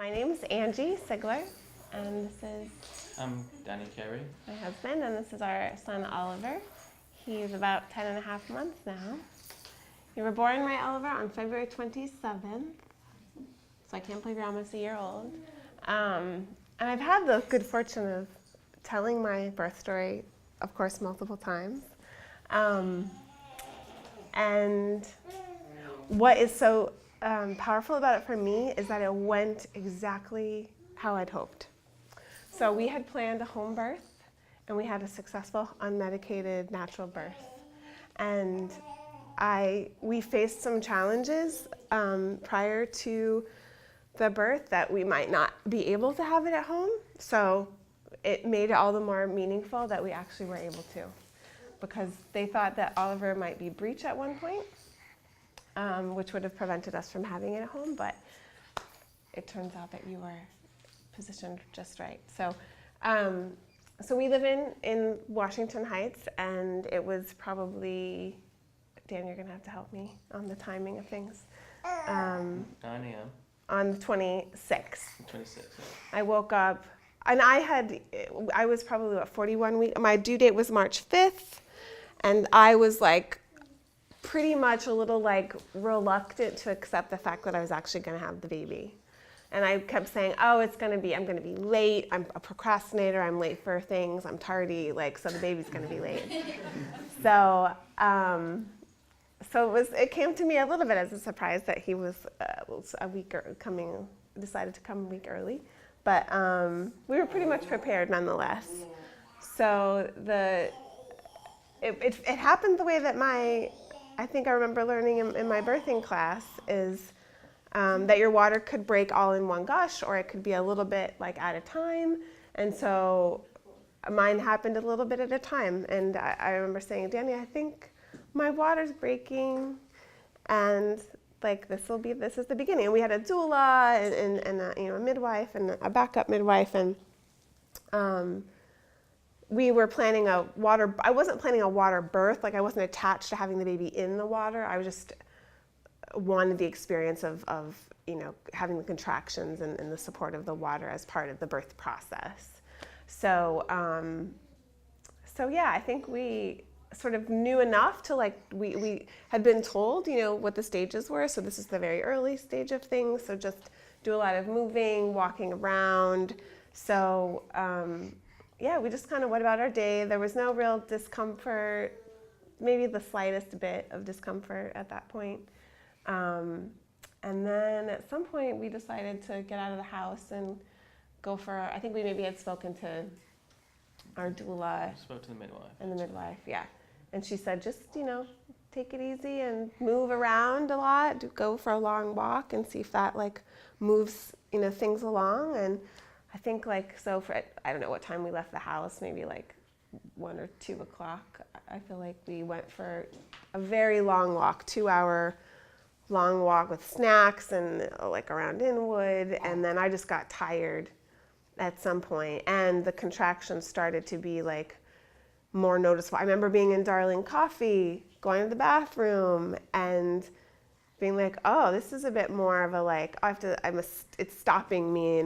My name's Angie Sigler, and this is I'm Danny Carey. my husband, and this is our son Oliver. He's about 10 and a half months now. You were born, right, Oliver, on February 27th, so I can't believe you're almost a year old. And I've had the good fortune of telling my birth story, of course, multiple times. And what is so powerful about it for me is that it went exactly how I'd hoped. So we had planned a home birth, and we had a successful unmedicated natural birth. And we faced some challenges prior to the birth that we might not be able to have it at home. So it made it all the more meaningful that we actually were able to, because they thought that Oliver might be breech at one point, which would have prevented us from having it at home, but it turns out that you were positioned just right. So we live in Washington Heights, and it was probably, Dan, you're gonna have to help me on the timing of things. 9 a.m. On the 26th. 26. I woke up, and I was probably 41 weeks. My due date was March 5th, and I was like pretty much a little like reluctant to accept the fact that I was actually going to have the baby. And I kept saying, oh, I'm going to be late. I'm a procrastinator. I'm late for things. I'm tardy. So the baby's going to be late. So it came to me a little bit as a surprise that he was decided to come a week early. But we were pretty much prepared nonetheless. So it happened the way that I think I remember learning in my birthing class is that your water could break all in one gush, or it could be a little bit like at a time. And so mine happened a little bit at a time. And I remember saying, Danny, I think my water's breaking, and this is the beginning. And we had a doula and a midwife and a backup midwife, and we were planning I wasn't planning a water birth. I wasn't attached to having the baby in the water. I was just wanted the experience of having the contractions and the support of the water as part of the birth process. So yeah, I think we sort of knew enough to we had been told, what the stages were. So this is the very early stage of things. So just do a lot of moving, walking around. So yeah, we just kind of went about our day. There was no real discomfort, maybe the slightest bit of discomfort at that point. And then at some point we decided to get out of the house and go I think we maybe had spoken to our doula. Spoke to the midwife. And the midwife, yeah. And she said, just, take it easy and move around a lot, go for a long walk and see if that moves, things along. And I think I don't know what time we left the house, maybe 1 or 2 o'clock. I feel like we went for a very long walk, 2-hour long walk with snacks and around Inwood. And then I just got tired at some point, and the contractions started to be more noticeable. I remember being in Darling Coffee, going to the bathroom, and being oh, this is a bit more of a it's stopping me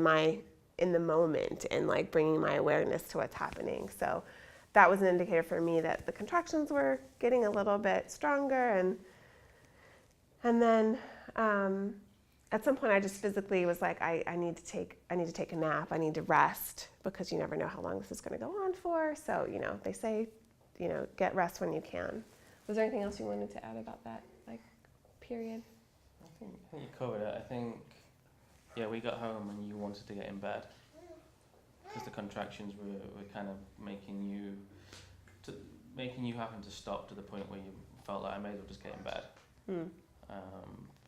in the moment and bringing my awareness to what's happening. So that was an indicator for me that the contractions were getting a little bit stronger, and then at some point I just physically was I need to take a nap. I need to rest, because you never know how long this is going to go on for. So they say get rest when you can. Was there anything else you wanted to add about that period? I think you covered it. I think we got home and you wanted to get in bed because the contractions were kind of making you having to stop to the point where you felt like I may as well just get in bed.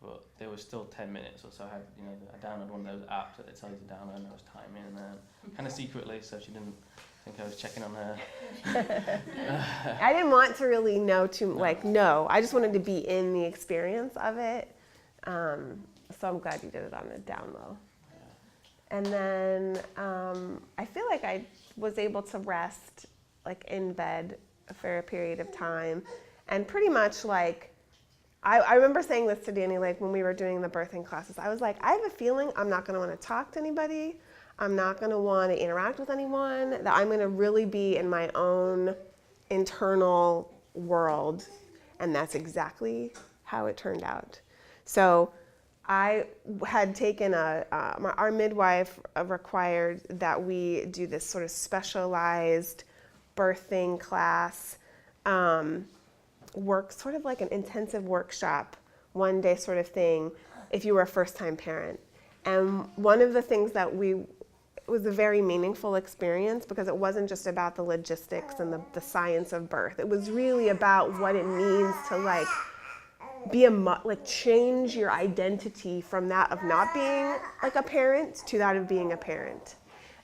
But there was still 10 minutes or so. I downloaded one of those apps that they tell you to download, and I was timing, and kind of secretly, so she didn't think I was checking on her. I didn't want to really know no. I just wanted to be in the experience of it. So I'm glad you did it on the down low. Yeah. And then I feel like I was able to rest in bed for a period of time, and pretty much I remember saying this to Danny, like when we were doing the birthing classes. I was like, I have a feeling I'm not going to want to talk to anybody. I'm not going to want to interact with anyone. That I'm going to really be in my own internal world. And that's exactly how it turned out. So I had taken our midwife required that we do this sort of specialized birthing class, sort of like an intensive workshop, one day sort of thing, if you were a first-time parent. And one of the things that it was a very meaningful experience because it wasn't just about the logistics and the science of birth. It was really about what it means to like be change your identity from that of not being like a parent to that of being a parent.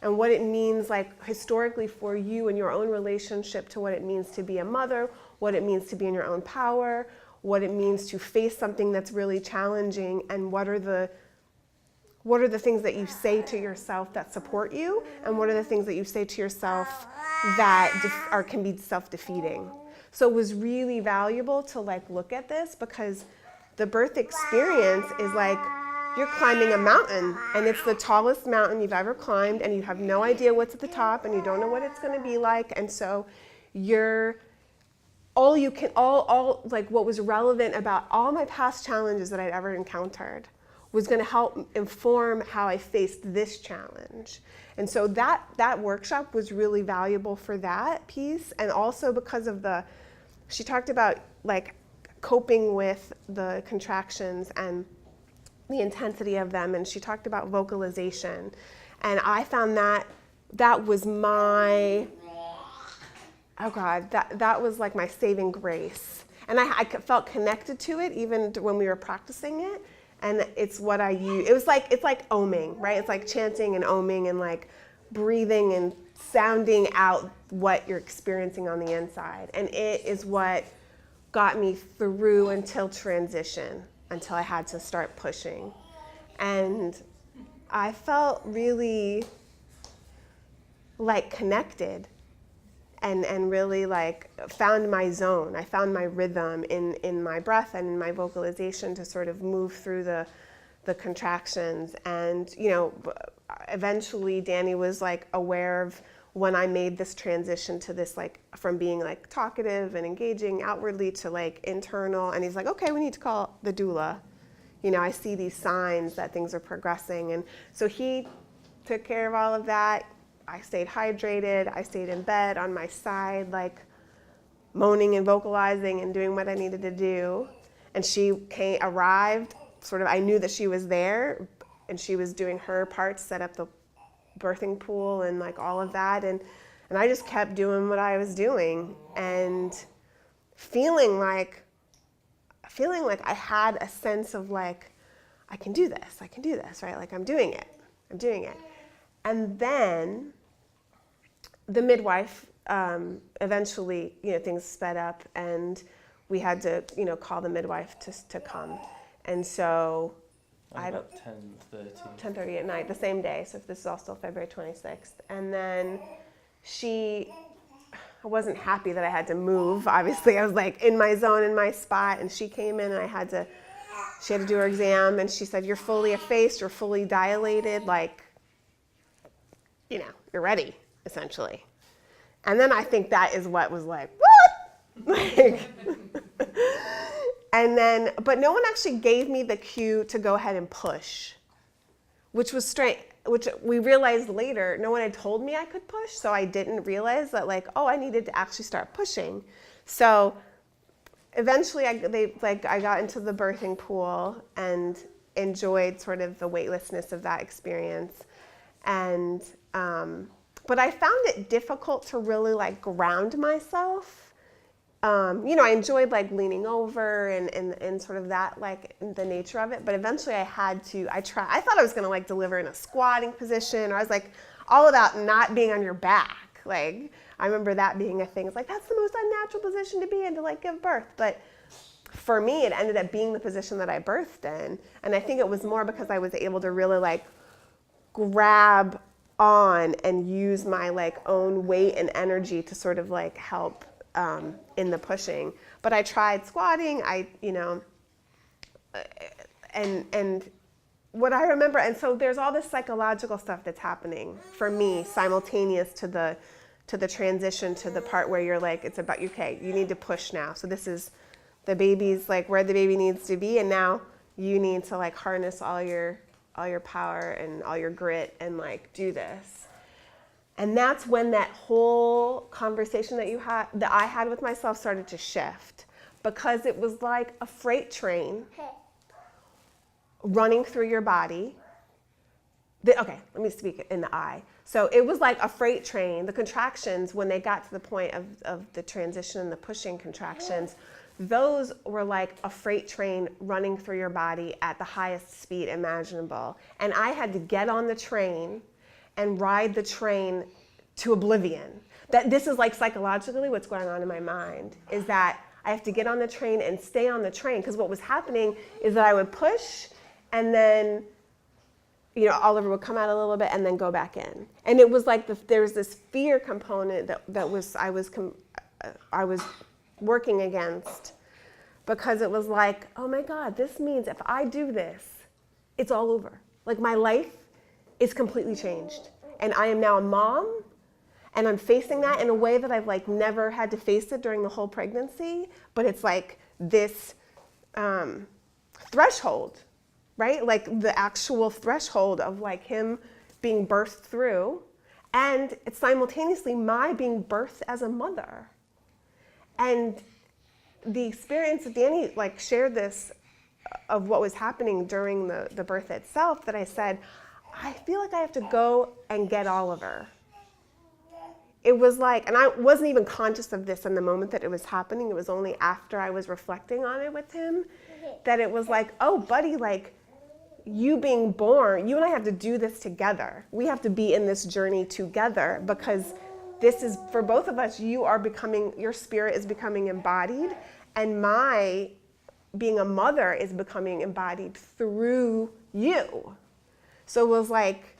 And what it means like historically for you and your own relationship to what it means to be a mother, what it means to be in your own power, what it means to face something that's really challenging, and what are the things that you say to yourself that support you, and what are the things that you say to yourself that can be self-defeating. So it was really valuable to like look at this because the birth experience is like you're climbing a mountain, and it's the tallest mountain you've ever climbed, and you have no idea what's at the top, and you don't know what it's going to be like, and so what was relevant about all my past challenges that I'd ever encountered was going to help inform how I faced this challenge. And so that workshop was really valuable for that piece, and also because of she talked about like coping with the contractions and the intensity of them, and she talked about vocalization, and I found that was my, oh God, that was like my saving grace, and I felt connected to it even when we were practicing it, and it's what I use. It's like oming, right? It's like chanting and oming and like breathing and sounding out what you're experiencing on the inside, and it is what got me through until transition, until I had to start pushing. And I felt really like connected and really like found my zone. I found my rhythm in my breath and in my vocalization to sort of move through the contractions. And, eventually Danny was like aware of when I made this transition to this, like from being like talkative and engaging outwardly to like internal. And he's like, okay, we need to call the doula. I see these signs that things are progressing. And so he took care of all of that. I stayed hydrated. I stayed in bed on my side, like moaning and vocalizing and doing what I needed to do. And she arrived, sort of, I knew that she was there, and she was doing her part to set up the birthing pool and like all of that. And I just kept doing what I was doing and feeling like I had a sense of like, I can do this, right? Like I'm doing it. And then the midwife, eventually, things sped up and we had to, call the midwife to come. And so about 10:30. 10:30 at night, the same day. So this is all still February 26th. And then I wasn't happy that I had to move. Obviously, I was like in my zone, in my spot, and she came in and she had to do her exam, and she said, you're fully effaced, you're fully dilated, like, you're ready, essentially. And then I think that is what was like, what? But no one actually gave me the cue to go ahead and push, which was strange, which we realized later, no one had told me I could push, so I didn't realize that I needed to actually start pushing. So eventually I got into the birthing pool and enjoyed sort of the weightlessness of that experience. And, but I found it difficult to really ground myself. I enjoyed leaning over and sort of that, the nature of it, but eventually I thought I was going to deliver in a squatting position, or I was all about not being on your back. I remember that being a thing. It's that's the most unnatural position to be in to give birth. But for me, it ended up being the position that I birthed in. And I think it was more because I was able to really grab on and use my own weight and energy to sort of help in the pushing. But I tried squatting. and what I remember, and so there's all this psychological stuff that's happening for me simultaneous to the transition to the part where you're like, it's about, okay, you need to push now. So this is the baby's like where the baby needs to be, and now you need to like harness all your power and all your grit and like do this. And that's when that whole conversation that I had with myself started to shift, because it was like a freight train running through your body. Okay, let me speak in the I. So it was like a freight train. The contractions, when they got to the point of the transition and the pushing contractions, those were like a freight train running through your body at the highest speed imaginable. And I had to get on the train and ride the train to oblivion. That this is like psychologically what's going on in my mind, is that I have to get on the train and stay on the train, because what was happening is that I would push, and then Oliver would come out a little bit and then go back in. And it was like there was this fear component I was working against, because it was like, oh my God, this means if I do this, it's all over. Like my life is completely changed. And I am now a mom, and I'm facing that in a way that I've like never had to face it during the whole pregnancy. But it's like this threshold, right? Like the actual threshold of like him being birthed through, and it's simultaneously my being birthed as a mother. And the experience that Danny like shared this of what was happening during the birth itself, that I said, I feel like I have to go and get Oliver. It was like, and I wasn't even conscious of this in the moment that it was happening. It was only after I was reflecting on it with him that it was like, oh, buddy, like you being born, you and I have to do this together. We have to be in this journey together, because this is, for both of us, your spirit is becoming embodied, and my being a mother is becoming embodied through you. So it was like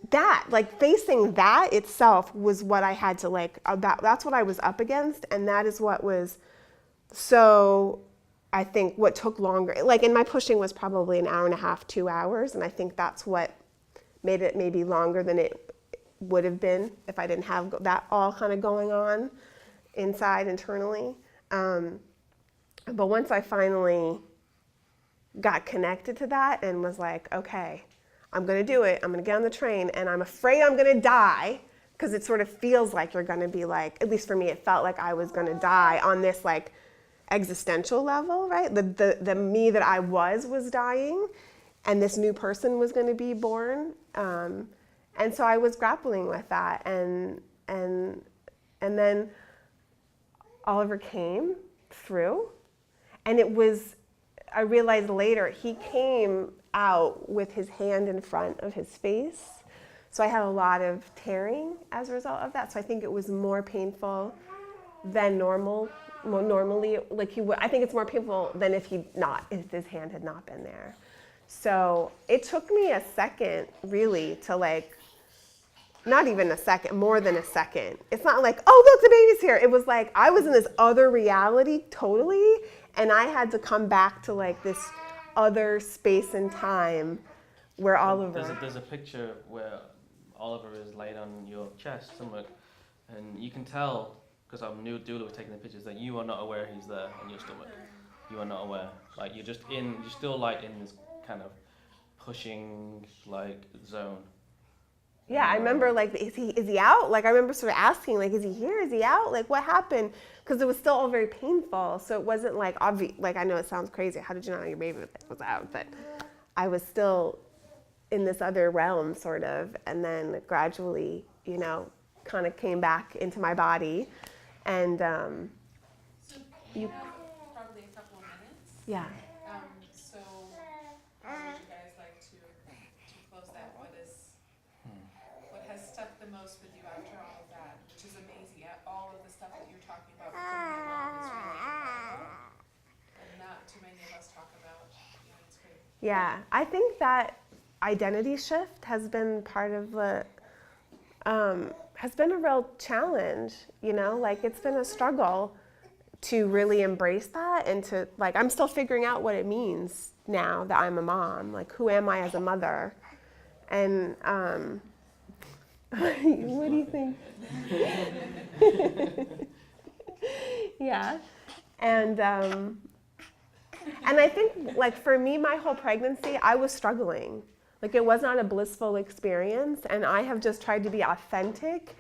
that, like facing that itself was what I had to like, that's what I was up against, and that is what was so, I think what took longer, like in my pushing was probably an hour and a half, 2 hours, and I think that's what made it maybe longer than it would have been if I didn't have that all kind of going on inside internally. But once I finally got connected to that and was like, okay, I'm going to do it. I'm going to get on the train, and I'm afraid I'm going to die, because it sort of feels like you're going to be like, at least for me, it felt like I was going to die on this like existential level, right? The me that I was dying, and this new person was going to be born. And so I was grappling with that, and then Oliver came through, and I realized later, he came out with his hand in front of his face. So I had a lot of tearing as a result of that. So I think it was more painful than normal. Well, normally, like I think it's more painful than if his hand had not been there. So it took me a second, really, to like, not even a second, more than a second. It's not like, oh, look, the baby's here. It was like I was in this other reality totally, and I had to come back to like this other space and time where Oliver... There's a picture where Oliver is laid on your chest somewhere, and you can tell, because our new doula was taking the pictures, that you are not aware he's there on your stomach. You are not aware. Like you're still like in this kind of pushing like zone. Yeah, I remember like, is he out? Like I remember sort of asking, like, is he here? Is he out? Like what happened? Because it was still all very painful. So it wasn't like obvious. Like I know it sounds crazy. How did you not know your baby was out? But I was still in this other realm, sort of, and then gradually, kind of came back into my body, and So you have probably a couple of minutes. Yeah. So how would you guys like to close that? What has stuck the most with you after all of that, which is amazing. All of the stuff that you're talking about becoming a mom is really incredible, and not too many of us talk about. It's great. Yeah, I think that identity shift has been part of has been a real challenge, like it's been a struggle to really embrace that and to, like, I'm still figuring out what it means now that I'm a mom. Like, who am I as a mother? And what do you think? Yeah. And I think, like, for me, my whole pregnancy, I was struggling. Like, it was not a blissful experience, and I have just tried to be authentic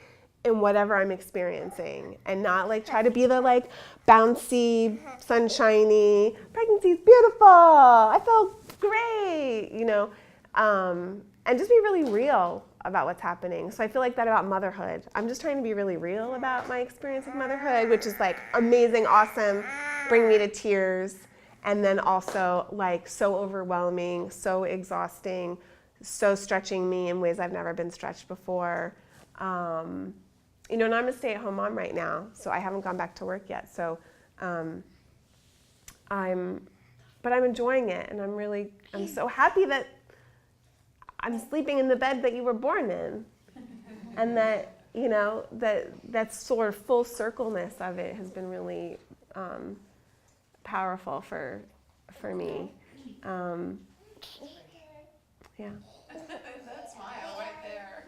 in whatever I'm experiencing and not, like, try to be the, like, bouncy, sunshiny, pregnancy's beautiful, I feel great, you know, and just be really real about what's happening. So I feel like that about motherhood. I'm just trying to be really real about my experience with motherhood, which is, like, amazing, awesome, bring me to tears, and then also, like, so overwhelming, so exhausting, so stretching me in ways I've never been stretched before. You know, and I'm a stay-at-home mom right now, so I haven't gone back to work yet. So I'm enjoying it, and I'm so happy that I'm sleeping in the bed that you were born in, and that, you know, that sort of full circleness of it has been really powerful for me. Yeah. That smile right there.